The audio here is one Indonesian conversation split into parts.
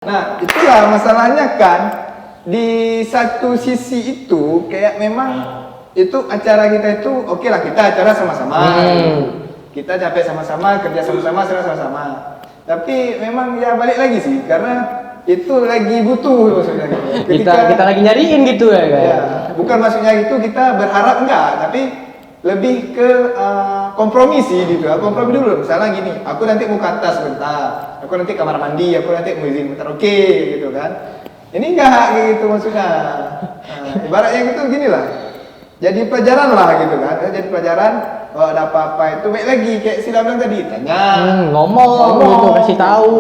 Nah, itulah masalahnya kan. Di satu sisi itu kayak memang itu acara kita itu oke lah, kita acara sama-sama. Kita capek sama-sama, kerja sama-sama, serah sama-sama. Tapi memang ya balik lagi sih, karena itu lagi butuh maksudnya. Kita lagi nyariin gitu ya, kayak. Ya, bukan maksudnya itu kita berharap enggak, tapi lebih ke kompromi sih gitu. Kompromi dulu. Misalnya gini, aku nanti mau ke atas sebentar, aku nanti kamar mandi, aku nanti mau izin bentar, oke gitu kan. Ini enggak gitu maksudnya. Ibaratnya gitu gini lah. Jadi pelajaran lah gitu kan. Jadi pelajaran, kalau ada apa-apa itu baik lagi kayak Sila bilang tadi, tanya, ngomong gitu, kasih tahu.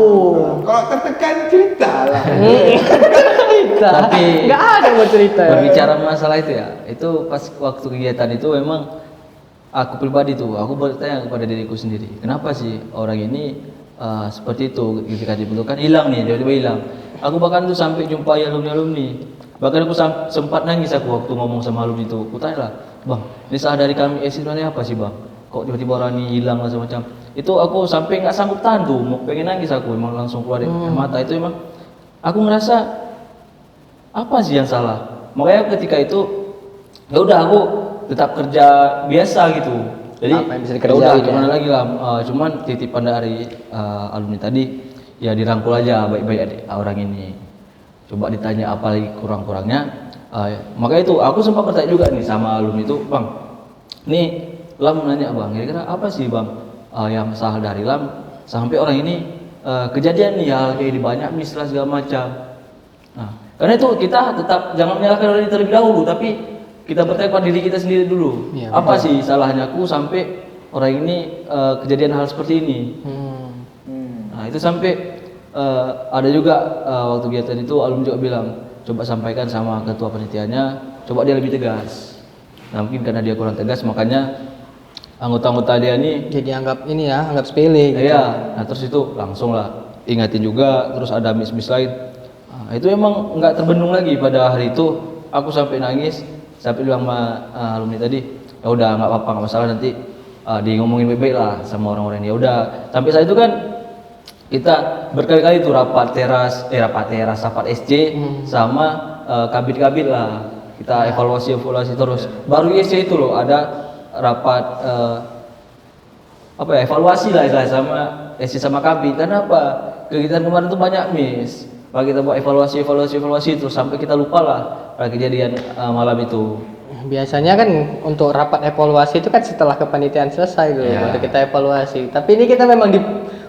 Kalau tertekan cerita lah. Tapi nggak ada mau cerita. Berbicara masalah itu ya, itu pas waktu kegiatan itu memang aku pribadi tuh, aku bertanya kepada diriku sendiri, kenapa sih orang ini seperti itu ketika dibutuhkan hilang nih, tiba-tiba hilang. Aku bahkan tuh sampai jumpai alumni, bahkan aku sempat nangis aku waktu ngomong sama alumni itu. Aku tanya lah, bang, ini salah dari kami sebenarnya apa sih bang? Kok tiba-tiba orang ini hilang lah semacam. Itu aku sampai nggak sanggup tahan tuh, mau pengen nangis aku, emang langsung keluar dari mata. Itu emang aku ngerasa apa sih yang salah? Makanya ketika itu ya udah aku tetap kerja biasa gitu. Jadi apa yang bisa ya dikerjain udah ya? gimana lagi lah. Cuman titipan dari alumni tadi ya dirangkul aja baik-baik orang ini. Coba ditanya apa lagi kurang-kurangnya. Makanya itu aku sempat bertanya juga nih sama alumni itu, bang, nih Lam nanya bang, kira-kira apa sih bang yang salah dari Lam sampai orang ini kejadian nih hal kayak ini banyak misalnya segala macam. Nah, karena itu kita tetap jangan menyalahkan orang ini terlebih dahulu, tapi kita bertanya pada diri kita sendiri dulu. Iya, apa sih salahnya aku sampai orang ini kejadian hal seperti ini? Nah, itu sampai ada juga waktu kegiatan itu alumni juga bilang, coba sampaikan sama ketua panitianya, coba dia lebih tegas. Nah, mungkin karena dia kurang tegas makanya anggota-anggota dia ini Jadi anggap sepele gitu. iya. Nah, terus itu langsung lah ingatin juga, terus ada miss lain. Nah, itu emang nggak terbendung lagi pada hari itu. Aku sampai nangis, sampai bilang sama alumni tadi, ya udah nggak apa-apa, nggak masalah, nanti di ngomongin baik-baik lah sama orang-orang ini. Ya udah, sampai saat itu kan kita berkali-kali tuh rapat teras, rapat SC sama kabit-kabit lah. Kita evaluasi terus. Baru SC itu loh ada rapat evaluasi lah sama SC sama kabit. Karena apa? Kegiatan kemarin tuh banyak miss. Kalau kita buat evaluasi terus sampai kita lupa lah pada kejadian malam itu. Biasanya kan untuk rapat evaluasi itu kan setelah kepanitiaan selesai gitu, Iya. baru kita evaluasi. Tapi ini kita memang di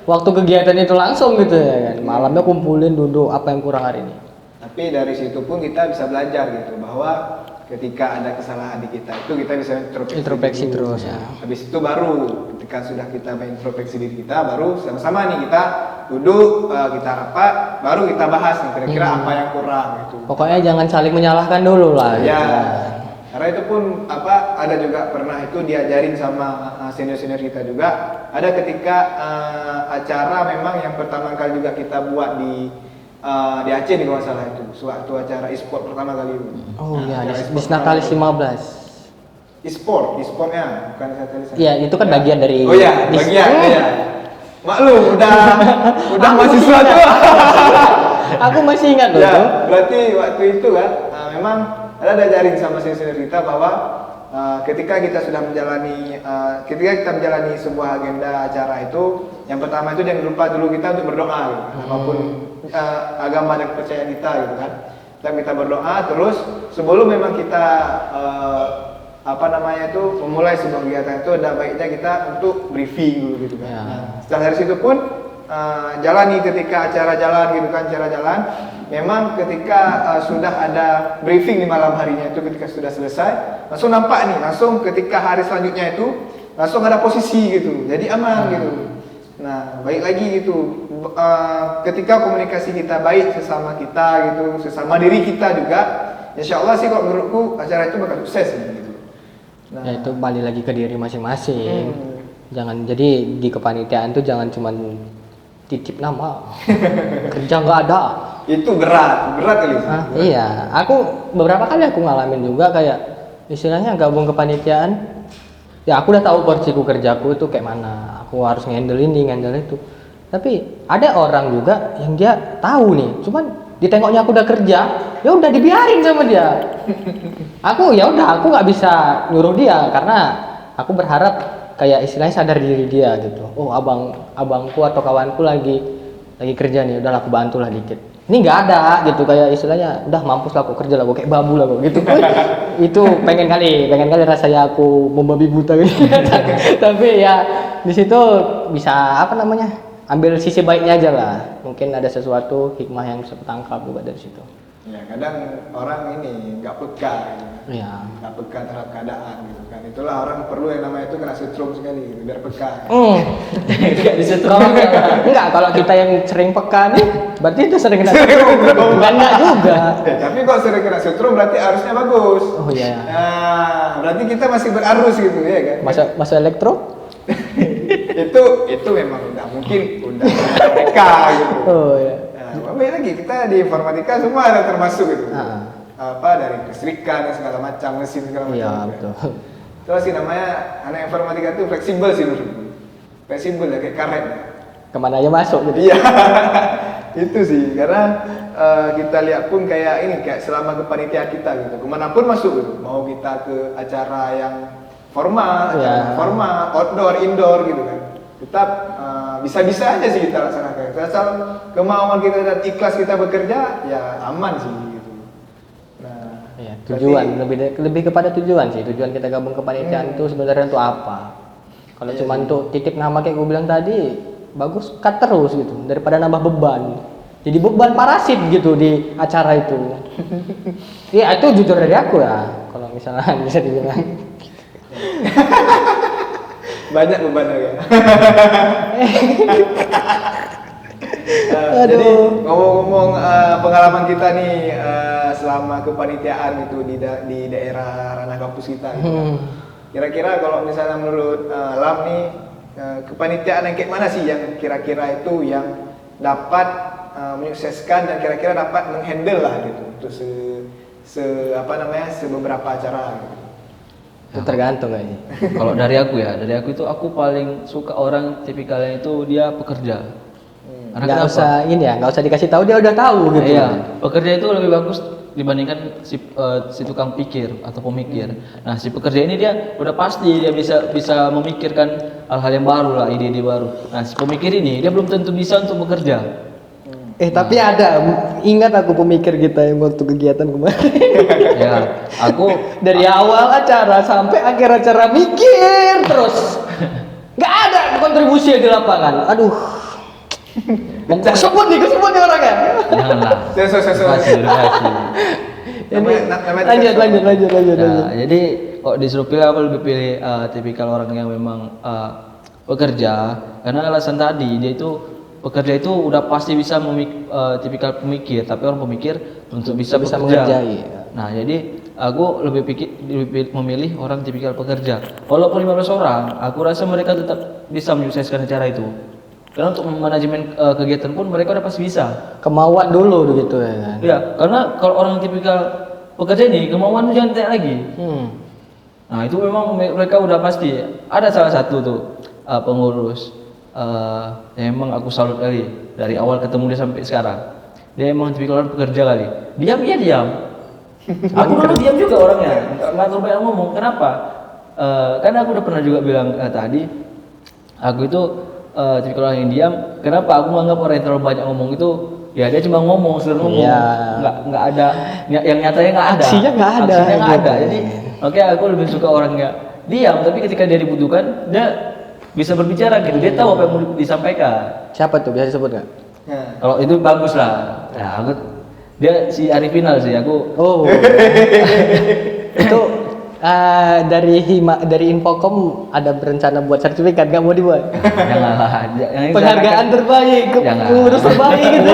waktu kegiatan itu langsung gitu ya kan. Malamnya kumpulin duduk apa yang kurang hari ini. Tapi dari situ pun kita bisa belajar gitu, bahwa ketika ada kesalahan di kita itu kita bisa Introspeksi dulu. terus ya. Habis itu baru ketika sudah kita mengintrospeksi diri kita, baru sama-sama nih kita duduk, kita rapat, baru kita bahas nih kira-kira apa yang kurang gitu. Pokoknya jangan saling menyalahkan dulu lah. Ya, Gitu. karena itu pun ada juga pernah itu diajarin sama senior-senior kita juga. Ada ketika acara memang yang pertama kali juga kita buat di Aceh nih kalau nggak salah itu, suatu acara e-sport pertama kali itu. Oh iya, Acara di e-sport Natalis pertama 15. kali. E-sportnya bukan Natalis. Iya, itu kan bagian dari. Oh iya, bagian ya. Maklum udah mahasiswa tuh. Aku masih ingat loh. Ya, tuh. berarti waktu itu kan memang ada diajarin sama senior kita bahwa ketika kita menjalani sebuah agenda acara itu, yang pertama itu jangan lupa dulu kita untuk berdoa gitu. Apapun agama dan kepercayaan kita gitu kan. Kita berdoa terus sebelum memang kita memulai sebuah kegiatan itu, ada baiknya kita untuk briefing dulu gitu kan. Ya. Nah, setelah dari situ pun jalani ketika acara jalan gitu kan, acara jalan. Memang ketika sudah ada briefing di malam harinya itu, ketika sudah selesai, langsung nampak nih, langsung ketika hari selanjutnya itu langsung ada posisi gitu, jadi aman gitu. Nah, baik lagi gitu. Ketika komunikasi kita baik sesama kita gitu, sesama diri kita juga, insya Allah sih kalau menurutku acara itu bakal sukses gitu. Nah, Ya itu balik lagi ke diri masing-masing. Jangan jadi di kepanitiaan tuh jangan cuman titip nama, kerja nggak ada. itu berat kali. Iya, beberapa kali aku ngalamin juga kayak istilahnya gabung kepanitiaan. Ya aku udah tahu porsiku kerjaku itu kayak mana. Aku harus ngendel ini, ngendel itu. Tapi ada orang juga yang dia tahu nih, cuman ditengoknya aku udah kerja, ya udah dibiarin sama dia. Aku ya udah, aku nggak bisa nyuruh dia karena aku berharap kayak istilahnya sadar diri dia gitu. Oh abangku atau kawanku lagi kerja nih, udahlah aku bantulah dikit. Ini nggak ada gitu, kayak istilahnya udah mampus lah aku kerja lah, aku kayak babu lah aku gitu. Itu pengen kali rasanya aku membabi buta gitu. Tapi ya di situ bisa apa namanya, ambil sisi baiknya aja lah. Mungkin ada sesuatu hikmah yang bisa tangkap juga dari situ. Ya kadang orang ini nggak peka gitu. Iya. Nggak peka terhadap keadaan gitu kan. Itulah orang perlu yang namanya itu kena setrum sekali gitu, biar peka. Tidak disetrum. Kalau kita yang sering peka nih, berarti itu sering kena setrum. Bukan enggak juga. Tapi kalau sering kena setrum berarti arusnya bagus. Oh iya. Nah, berarti kita masih berarus gitu ya kan. Masa elektro? itu memang udah mungkin mereka gitu. Oh iya. Nah, apa lagi kita di informatika semua ada termasuk gitu. Apa dari kelistrikan segala macam, mesin segala macam. Iya, gitu. betul. Terus sih namanya anak informatika itu fleksibel sih menurutku. Fleksibel ya kayak karet. Kemana aja masuk gitu. Iya. Itu sih karena kita lihat pun kayak selama kepanitiaan kita gitu. Kemanapun masuk gitu. Mau kita ke acara yang formal, outdoor, indoor gitu kan. Tetap bisa-bisa aja sih kita laksanakan. Asal kemauan kita dan ikhlas kita bekerja, ya aman sih gitu. Nah, ya, tujuan lebih kepada tujuan sih. Tujuan kita gabung ke panitiaan itu sebenarnya untuk apa? Kalau cuma untuk titip nama kayak gue bilang tadi, bagus cut terus gitu daripada nambah beban. Jadi beban parasit gitu di acara itu. Iya, itu jujur dari aku ya. Kalau misalnya bisa dibilang. Banyak beban ya. Aduh. Jadi ngomong-ngomong pengalaman kita nih selama kepanitiaan itu di daerah ranah kampus kita gitu. Kira-kira kalau misalnya menurut Lam nih kepanitiaan yang kayak mana sih yang kira-kira itu yang dapat menyukseskan dan kira-kira dapat menghandle lah gitu untuk sebeberapa acara gitu. Itu tergantung kayaknya. Kalau dari aku itu aku paling suka orang tipikalnya itu dia pekerja. Karena Nggak kenapa? usah ini ya, nggak usah dikasih tahu dia udah tahu gitu. Iya, pekerja itu lebih bagus dibandingkan si tukang pikir atau pemikir. Nah, si pekerja ini dia udah pasti dia bisa memikirkan hal-hal yang baru lah, ide-ide baru. Nah, si pemikir ini dia belum tentu bisa untuk bekerja. Tapi ada, ingat aku pemikir kita yang waktu kegiatan kemarin. Ya, aku Dari awal acara sampai akhir acara mikir terus. Nggak ada kontribusi di lapangan. Aduh. Kesebut nih orangnya. janganlah. Terima kasih. Lanjut. Nah, jadi kok disuruh pilih aku lebih pilih tipikal orang yang memang pekerja karena alasan tadi dia itu pekerja itu udah pasti bisa tipikal pemikir, tapi orang pemikir untuk bisa bekerja. mengerjai. Nah, jadi aku lebih memilih orang tipikal pekerja. Walaupun 15 orang, aku rasa mereka tetap bisa menyukseskan acara itu. Karena untuk manajemen kegiatan pun mereka udah pasti bisa. Kemauan dulu gitu ya kan. Ya, karena kalau orang tipikal pekerja ini kemauan itu jangan tanya lagi. Nah, itu memang mereka udah pasti. Ada salah satu tuh pengurus emang aku salut kali dari awal ketemu dia sampai sekarang. Dia emang tipikal orang pekerja kali. Diam. Aku dulu diam juga orangnya, nggak terlalu banyak ngomong. Kenapa? Karena aku udah pernah juga bilang tadi, aku itu tipikal orang yang diam. Kenapa? Aku menganggap orang yang terlalu banyak ngomong itu, ya dia cuma ngomong, sudah ngomong, nggak ada, yang nyatanya nggak ada. Aksinya nggak ada. Jadi, aku lebih suka orangnya diam, tapi ketika dia dibutuhkan, dia bisa berbicara gitu, dia tahu apa yang mau disampaikan. Siapa tuh, bisa disebut nggak? Kalau itu bagus lah. Nah, dia si Arifinal sih aku. Oh. Itu dari Infocom ada berencana buat sertifikat, nggak mau dibuat? Janganlah. Penghargaan terbaik, pengurus terbaik gitu.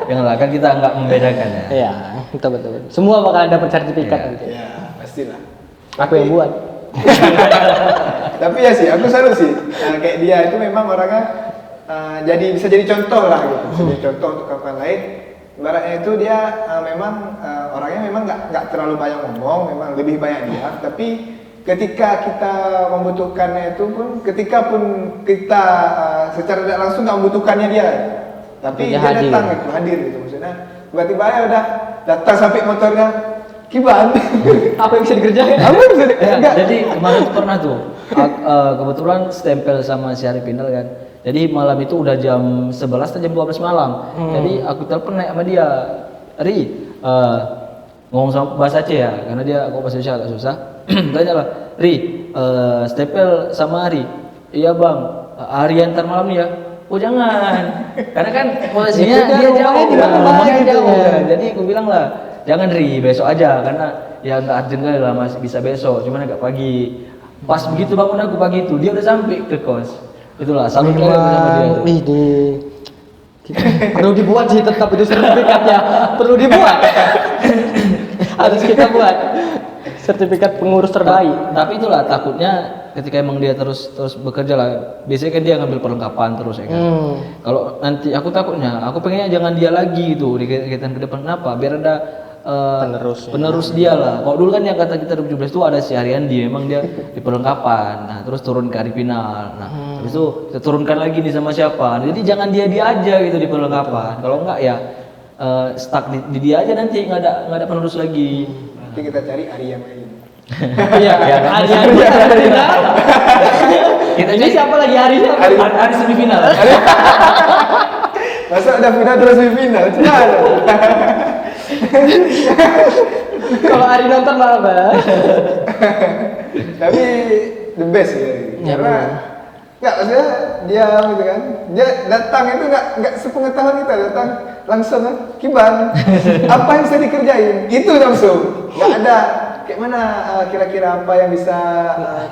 Janganlah, kan kita nggak membedakan ya. Iya, betul. Semua bakal dapat sertifikat nanti. Ya, pastilah. Aku yang buat. Tapi ya sih, aku salut sih. Kayak dia itu memang orangnya bisa jadi contoh lah gitu. Bisa jadi contoh untuk kawan lain. Ibaratnya itu dia memang orangnya memang nggak terlalu banyak ngomong, memang lebih banyak diam. Tapi ketika kita membutuhkannya itu pun, ketika pun kita secara tidak langsung nggak membutuhkannya dia, tapi Dia dia hadir. datang gitu, hadir gitu maksudnya. Tiba-tiba ya udah datang sampai motornya, Kiban. Apa yang bisa dikerjain? Apa yang bisa Ya, enggak? jadi kemarin tuh pernah tuh kebetulan stempel sama si Hari Final kan. Jadi malam itu udah jam 11 atau jam 12 malam. Jadi aku telepon naik sama dia, Ri, ngomong sama bahasa Aceh ya, karena dia kok bahasa Indonesia agak susah. Tanya lah, Ri, stempel sama Hari. Iya bang, Hari antar malam nih ya. Oh jangan, karena kan posisinya Itu dia dia jauh, rumahnya di mana rumahnya gitu jauh ya. kan. Jadi aku bilang lah, jangan Ri, besok aja, karena ya nggak urgent kali lah, masih bisa besok, cuman agak pagi. Pas begitu bangun aku pagi itu, dia udah sampai ke kos. Itulah, salut kali aku sama dia tuh. Perlu dibuat sih tetap itu sertifikatnya. Perlu dibuat. Harus kita buat sertifikat pengurus terbaik. Tapi itulah takutnya ketika emang dia terus bekerja lah, biasanya kan dia ngambil perlengkapan terus ya kan. Kalau nanti aku takutnya, aku pengennya jangan dia lagi gitu di kegiatan ke depan. Kenapa? Biar ada penerus dia lah. Kalau dulu kan yang kata kita 2017 itu ada si Ariandi, memang dia di perlengkapan. Nah, terus turun ke hari final. Nah, habis itu kita turunkan lagi nih sama siapa. Jadi jangan dia aja gitu di perlengkapan. Kalau enggak ya stuck di dia aja, nanti nggak ada penerus lagi. Nanti kita cari Arya main. Iya, hari Kita ini cari- siapa lagi harinya? Hari semifinal. Masa udah final terus final? Tidak. Kalau hari nonton malah Bang. Tapi the best ya. Ya, Karena nggak maksudnya dia gitu kan. Dia datang itu nggak sepengetahuan kita, datang langsung kan, Kiban. Apa yang bisa dikerjain? Itu langsung. Nggak ada kayak mana kira-kira apa yang bisa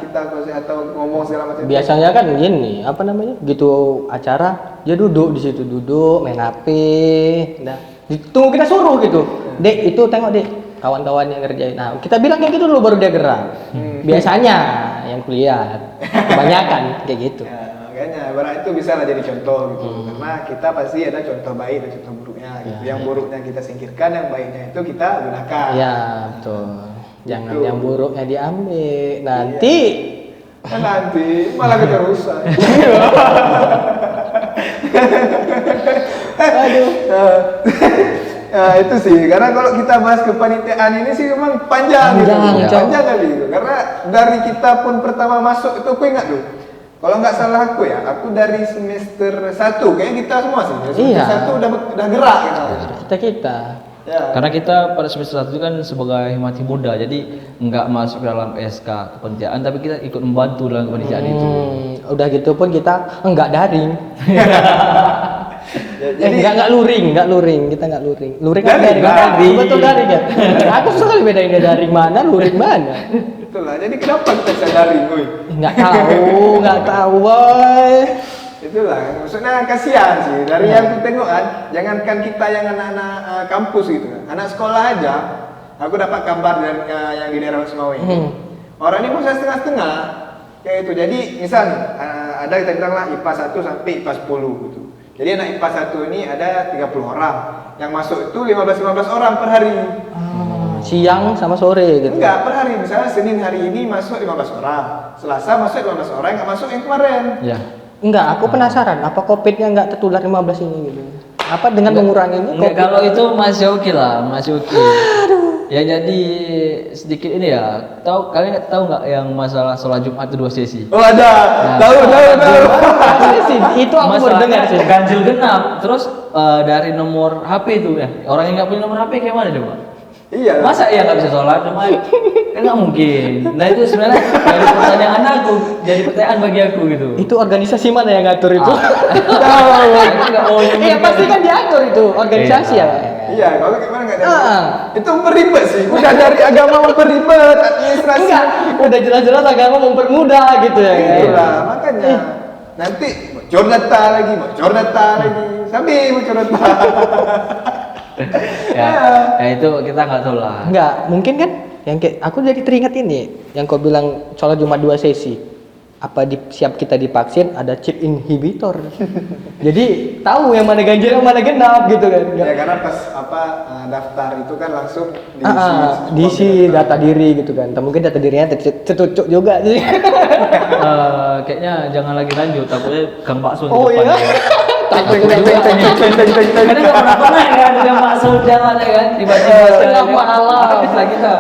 kita kuasai atau ngomong segala macam. Biasanya kan gini, apa namanya? Gitu acara, dia duduk di situ, main HP. Nah, tunggu kita suruh gitu. Dek, itu tengok Dek, kawan-kawan yang ngerjain. Nah, kita bilang kayak gitu dulu baru dia gerak. Biasanya yang kulihat, kebanyakan kayak gitu. Ya, makanya barang itu bisa lah jadi contoh gitu. Karena kita pasti ada contoh baik dan contoh buruknya gitu. Yang buruknya kita singkirkan, yang baiknya itu kita gunakan. Ya, betul. Jangan Betul. yang buruknya diambil. Nanti Kan nanti malah keterusan. aduh. Nah, itu sih, karena kalau kita bahas kepanitiaan ini sih memang panjang gitu. Panjang, Cok. Panjang kali gitu. Karena dari kita pun pertama masuk itu aku ingat tuh. Kalau nggak salah aku ya, aku dari semester 1, kayaknya kita semua sih. Semester Iya. 1 udah gerak gitu. Kita. Ya. Karena kita pada semester 1 itu kan sebagai himati muda, jadi nggak masuk dalam SK kepanitiaan, tapi kita ikut membantu dalam kepanitiaan itu. Udah gitu pun kita enggak daring. Jadi enggak luring, kita enggak luring. Luring kan Daring, daring. daring. Betul daring ya. Aku susah kali bedain dia daring mana, luring mana. itulah. Jadi kenapa kita bisa daring, woi? Enggak tahu, boy. Itulah, maksudnya kasihan sih. Dari yang aku tengok kan, jangankan kita yang anak-anak kampus gitu kan, anak sekolah aja. Aku dapat kabar dari yang di daerah Sumawe ini. Orang ini bisa setengah-setengah kayak itu. Jadi misal nih, ada kita bilang lah IPA 1 sampai IPA 10 gitu. Jadi anak IPA 1 ini ada 30 orang. Yang masuk itu 15 orang per hari. Siang sama sore gitu. Enggak, per hari. Misalnya Senin hari ini masuk 15 orang. Selasa masuk 15 orang, nggak masuk yang kemarin. Ya. Enggak, aku penasaran apa Covid-nya enggak tertular 15 ini gitu. Apa dengan mengurangi ini? Enggak, kalau itu masih oke lah, masih oke. Ya jadi sedikit ini ya. Kalian tahu nggak yang masalah sholat Jumat itu 2 sesi? Oh ada, tahu. Itu aku baru dengar sih. Ganjil genap. Terus dari nomor HP itu ya. Orang yang nggak punya nomor HP kayak mana coba? Iya. Masa ya nggak bisa sholat Jumat? Kan nggak mungkin. Nah itu sebenarnya dari pertanyaan aku, jadi pertanyaan bagi aku gitu. Itu organisasi mana yang ngatur itu? Itu nggak mau Iya pasti kan diatur itu organisasi ya. Iya, kalau gimana nggak ada? Ah. Itu memperibet sih. Udah dari agama memperibet, administrasi. Enggak, udah jelas-jelas agama mempermudah gitu ya. Itulah, makanya nanti bocor data lagi, sampai bocor data. ya itu kita nggak tahu lah. Enggak, mungkin kan yang kayak aku jadi teringat ini yang kau bilang sholat Jumat 2 sesi. siap kita divaksin ada chip inhibitor. Jadi tahu yang mana ganjil yang mana genap gitu kan. Ya karena pas daftar itu kan langsung diisi data diri gitu kan. Mungkin data dirinya tertutup juga sih. Kayaknya jangan lagi lanjut, takutnya Kang Bakso di Oh depan. iya. Karena nggak pernah kan ada bakso jalan ya kan tiba-tiba Tengah malam. bisa kita.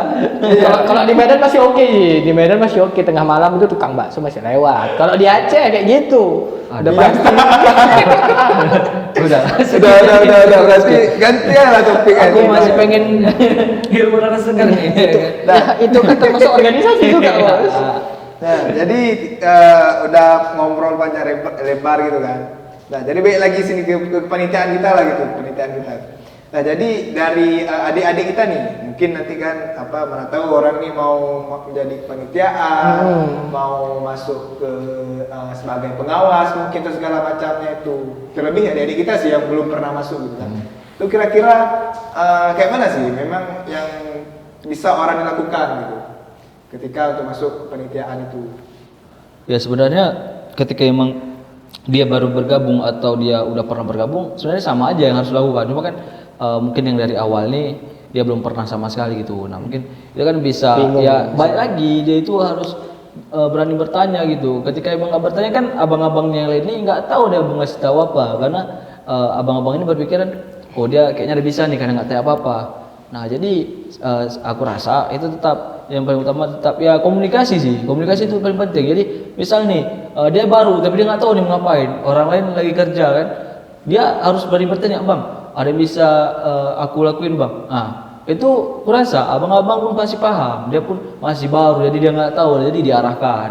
Kalau di Medan masih oke, di Medan masih oke, tengah malam itu tukang bakso masih lewat. Kalau di Aceh kayak gitu, udah pasti. Udah. Udah berarti gantian lah topik. Aku masih pengen hirup udara segar nih. Nah, itu kan termasuk organisasi juga, Bos. Nah, jadi udah ngobrol panjang lebar gitu kan. Nah, jadi balik lagi sini ke kepanitiaan kita lah gitu, kepanitiaan kita. Nah, jadi dari adik-adik kita nih, mungkin nanti kan mana tahu orang nih mau menjadi kepanitiaan, mau masuk ke sebagai pengawas, mungkin itu segala macamnya itu. Terlebih adik-adik kita sih yang belum pernah masuk gitu kan. Itu kira-kira kayak mana sih memang yang bisa orang lakukan gitu ketika untuk masuk kepanitiaan itu? Ya sebenarnya ketika emang dia baru bergabung atau dia udah pernah bergabung, sebenarnya sama aja yang harus dilakukan. Cuma kan mungkin yang dari awal nih dia belum pernah sama sekali gitu. Nah mungkin dia kan bisa bingung, ya balik lagi dia itu harus berani bertanya gitu. Ketika emang nggak bertanya kan abang-abangnya yang lain ini nggak tahu dia mau ngasih tahu apa, karena abang-abang ini berpikiran oh dia kayaknya udah bisa nih karena nggak tahu apa-apa. Nah jadi aku rasa itu tetap yang paling utama tetap ya komunikasi sih, komunikasi itu paling penting. Jadi misal nih dia baru tapi dia nggak tahu nih mau ngapain, orang lain lagi kerja kan, dia harus berani bertanya, bang ada yang bisa aku lakuin bang. Nah itu kurasa abang-abang pun pasti paham, dia pun masih baru jadi dia nggak tahu, jadi diarahkan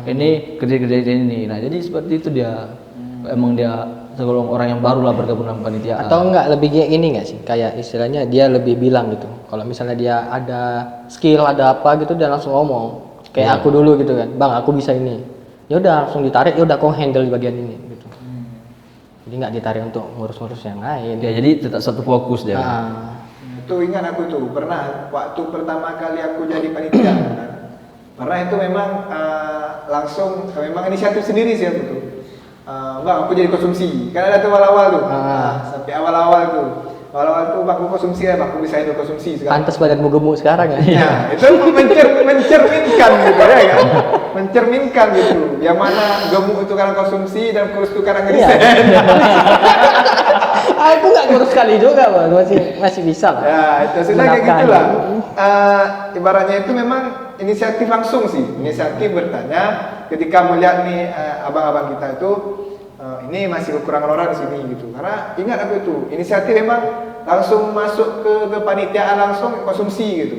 ini kerja-kerja ini. Nah jadi seperti itu dia emang dia segolong orang yang baru lah bergabung dalam panitia. Atau enggak lebih kayak gini nggak sih, kayak istilahnya dia lebih bilang gitu kalau misalnya dia ada skill ada apa gitu dia langsung ngomong kayak aku dulu gitu kan, bang aku bisa ini, ya udah langsung ditarik, ya udah kau handle di bagian ini gitu. Jadi nggak ditarik untuk ngurus-ngurus yang lain Ya jadi tetap satu fokus dia. Itu ingat aku tuh pernah waktu pertama kali aku jadi panitia kan. Pernah itu memang langsung memang inisiatif sendiri sih aku tuh. Bang aku jadi konsumsi kan ada tuh awal-awal tuh. Sampai awal-awal tuh bang aku konsumsi ya bang, aku bisa handle konsumsi sekarang. Pantas badanmu gemuk sekarang ya. Nah, itu mencerminkan gitu ya kan. Mencerminkan gitu. Yang mana gemuk itu karena konsumsi dan kurus itu karena ngeriset. Aku nggak kurus sekali juga, bang, masih bisa lah. Ya itu sudah kayak gitulah. Ibaratnya itu memang inisiatif langsung sih, inisiatif bertanya ketika melihat nih abang-abang kita itu ini masih kekurangan orang di sini gitu. Karena ingat aku itu inisiatif memang langsung masuk ke kepanitiaan langsung konsumsi gitu.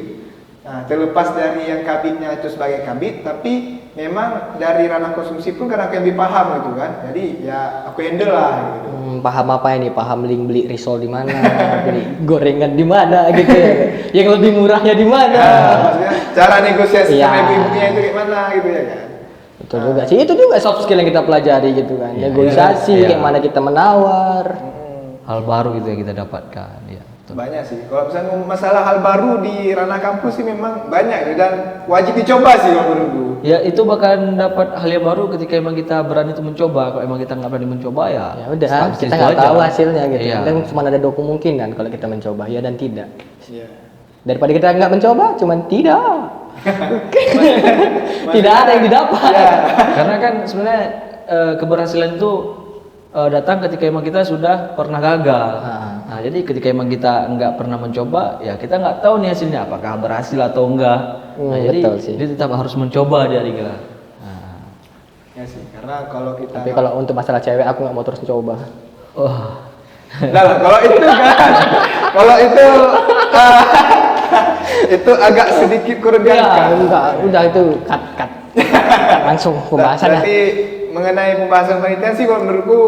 Nah, terlepas dari yang kabitnya itu sebagai kabit, tapi memang dari ranah konsumsi pun karena aku yang lebih paham gitu kan. Jadi ya aku handle lah gitu. Paham apa ini? Paham link beli risol di mana, beli gorengan di mana gitu ya. Yang lebih murahnya di mana. Maksudnya cara negosiasi sama ibu-ibunya itu kayak mana gitu ya kan. Betul juga sih, itu juga soft skill yang kita pelajari gitu kan. Negosiasi, kayak mana kita menawar. Hal baru gitu yang kita dapatkan ya. Banyak sih. Kalau misalnya masalah hal baru di ranah kampus sih memang banyak dan wajib dicoba sih kalau menurutku. Ya itu bakalan dapat hal yang baru ketika emang kita berani itu mencoba. Kalau emang kita nggak berani mencoba ya. Ya udah, start kita situ nggak aja. tahu hasilnya gitu. Iya. Dan cuma ada dua kemungkinan kalau kita mencoba, ya dan tidak. Iya. Daripada kita nggak mencoba, cuman tidak. Tidak ada yang didapat. Ya. Karena kan sebenarnya keberhasilan itu datang ketika emang kita sudah pernah gagal. Nah jadi ketika emang kita nggak pernah mencoba, ya kita nggak tahu nih hasilnya apakah berhasil atau enggak. Nah jadi betul sih. dia tetap harus mencoba dia Riga. Ya sih, karena kalau kita Tapi kalau untuk masalah cewek, aku nggak mau terus coba. Nah, kalau itu kan, kalau itu itu agak sedikit kurang Ya, diangkat. enggak, udah itu cut. Langsung pembahasan ya. Berarti mengenai pembahasan panitia sih kalau menurutku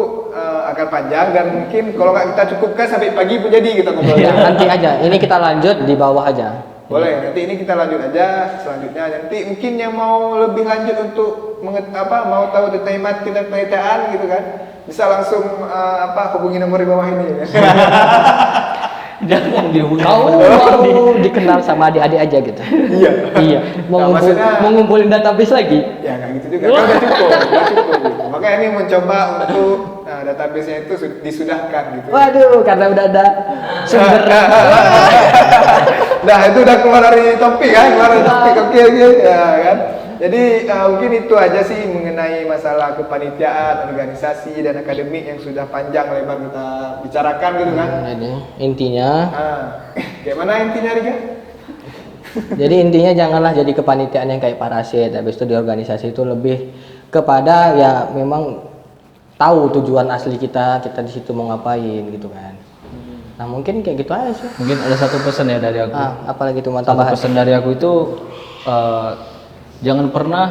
akan panjang dan mungkin kalau nggak kita cukupkan sampai pagi pun jadi kita ngobrolnya. Ya, nanti aja. Ini kita lanjut di bawah aja. Boleh, nanti ini kita lanjut aja selanjutnya. Nanti mungkin yang mau lebih lanjut untuk mau tahu tentang materi dan penelitian gitu kan, bisa langsung hubungi nomor di bawah ini. Jangan dihubungi. Kau baru dikenal sama adik-adik aja gitu. Iya. Iya. Mau maksudnya- mau ngumpulin database lagi. Ya nggak gitu juga, kan udah cukup, udah cukup gitu. Makanya ini mencoba untuk database-nya itu disudahkan gitu. Waduh, karena udah ada sumber. Nah itu udah keluar dari topik kan, keluar dari topik, oke ya kan. Jadi mungkin itu aja sih mengenai masalah kepanitiaan, organisasi dan akademik yang sudah panjang lebar kita bicarakan gitu kan. Ini intinya. Kayak mana intinya Riga? Jadi intinya janganlah jadi kepanitiaan yang kayak parasit. Habis itu di organisasi itu lebih kepada ya memang tahu tujuan asli kita di situ mau ngapain gitu kan. Nah mungkin kayak gitu aja sih. Mungkin ada satu pesan ya dari aku. Apalagi tuh mau Satu tambahan. pesan dari aku itu jangan pernah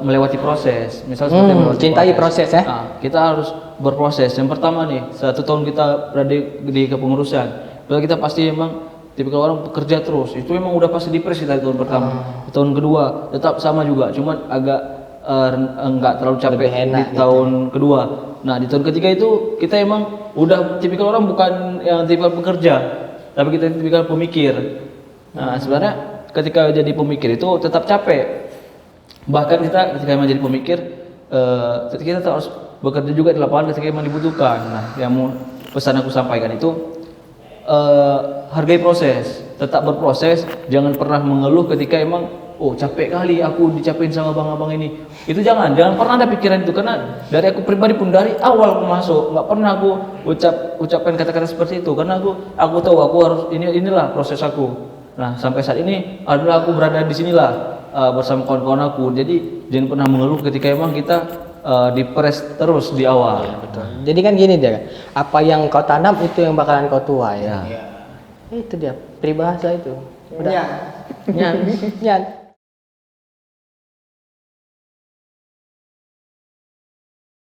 melewati proses. Misal seperti melewati cintai proses ya. Nah, kita harus berproses. Yang pertama nih, 1 tahun kita berada di kepengurusan, kalau kita pasti emang tipikal orang bekerja terus. Itu emang udah pasti dipres kita di tahun pertama. Di tahun kedua tetap sama juga, cuman agak enggak terlalu capek Lebih enak di tahun kedua. Nah, di tahun ketiga itu kita emang udah tipikal orang bukan yang tipikal pekerja, tapi kita tipikal pemikir. Nah, sebenarnya ketika jadi pemikir itu tetap capek. Bahkan kita ketika emang jadi pemikir, kita tetap harus bekerja juga di lapangan ketika emang dibutuhkan. Nah, yang mau pesan aku sampaikan itu hargai proses, tetap berproses, jangan pernah mengeluh ketika emang capek kali aku dicapain sama abang-abang ini. Itu jangan pernah ada pikiran itu, karena dari aku pribadi pun dari awal aku masuk nggak pernah aku ucapkan kata-kata seperti itu, karena aku tahu aku harus inilah proses aku. Nah, sampai saat ini adalah aku berada di sinilah bersama kawan-kawan aku. Jadi jangan pernah mengeluh ketika emang kita dipres terus di awal. Betul. Jadi kan gini dia, apa yang kau tanam itu yang bakalan kau tuai. Ya. Iya. Itu dia peribahasa itu. Ya. Nyan.